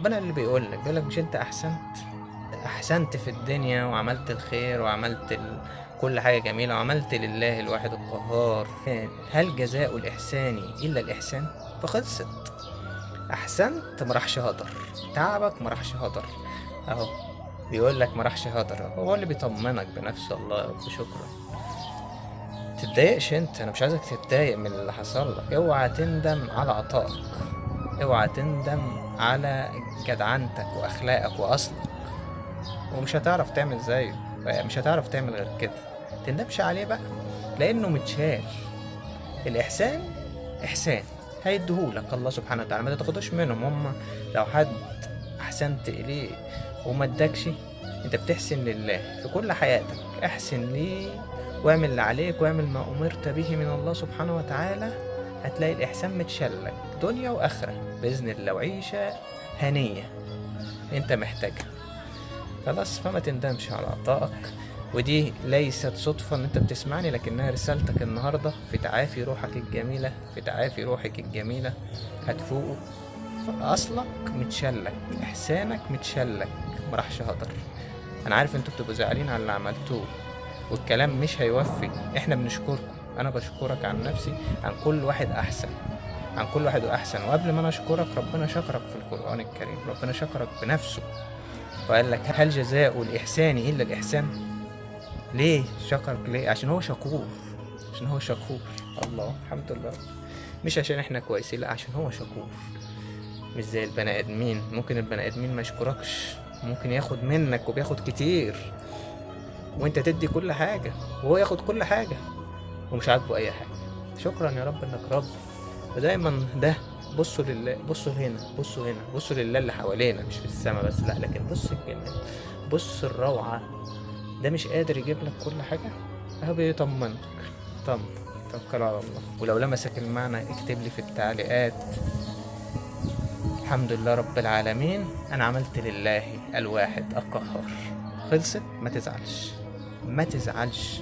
ربنا اللي بيقول لك مش انت احسنت في الدنيا وعملت الخير وعملت كل حاجة جميلة وعملت لله الواحد القهار. هل جزاء الإحسان إلا الإحسان؟ فخلصت. أحسنت مراحش هدر، تعبك مراحش هدر أهو. بيقول لك مراحش هدر، هو اللي بيطمنك بنفسه. الله يا رب شكرا. تتضايقش انت، انا مش عايزك تتضايق من اللي حصل لك. اوعى تندم على عطائك، اوعى تندم على جدعنتك واخلاقك واصلك، ومش هتعرف تعمل زيه، مش هتعرف تعمل غير كده. تندمش عليه بقى لانه متشال. الاحسان احسان هيديهولك الله سبحانه وتعالى، ما تاخدوش منهم هم. لو حد احسنت اليه وما ادكش، انت بتحسن لله في كل حياتك. احسن ليه واعمل اللي عليك واعمل ما امرت به من الله سبحانه وتعالى، هتلاقي الاحسان متشلك دنيا واخره باذن الله، وعيشه هنيه انت محتاجها. خلاص، فما تندمش على عطائك. ودي ليست صدفة ان انت بتسمعني، لكنها رسالتك النهاردة في تعافي روحك الجميلة، في تعافي روحك الجميلة. هتفوقوا، اصلك متشلك، احسانك متشلك، مراحش هدر. انا عارف انتوا بتبقوا زعلانين على اللي عملتوه، والكلام مش هيوفي. احنا بنشكركم، انا بشكرك عن نفسي، عن كل واحد احسن، عن كل واحد احسن. وقبل ما انا اشكرك، ربنا شكرك في القرآن الكريم، ربنا شكرك بنفسه وقال لك هل جزاء الإحسان إلا الإحسان. ليه شكرك؟ ليه؟ عشان هو شكور، عشان هو شكور. الله، الحمد لله. مش عشان احنا كويسين، لا، عشان هو شكور. مش زي البني ادمين، ممكن البني ادمين ما يشكركش، ممكن ياخد منك وبياخد كتير، وانت تدي كل حاجة وهو ياخد كل حاجة ومش عاجبه اي حاجة. شكرا يا رب انك رب. ودايما ده، بصوا لله، بصوا هنا، بصوا هنا، بصوا لله اللي حوالينا، مش في السماء بس، لا، لكن بص الجمال، بص الروعة. ده مش قادر يجيب لك كل حاجة، اهو بيطمنك. طمن، توكل على الله. ولو لمسك المعنى اكتب لي في التعليقات الحمد لله رب العالمين، انا عملت لله الواحد القهار. خلصت، ما تزعلش، ما تزعلش.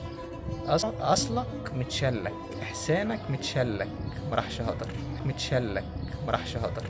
اصلك متشلك، احسانك متشلك، مراحش هدر، متشلك، مراحش هدر.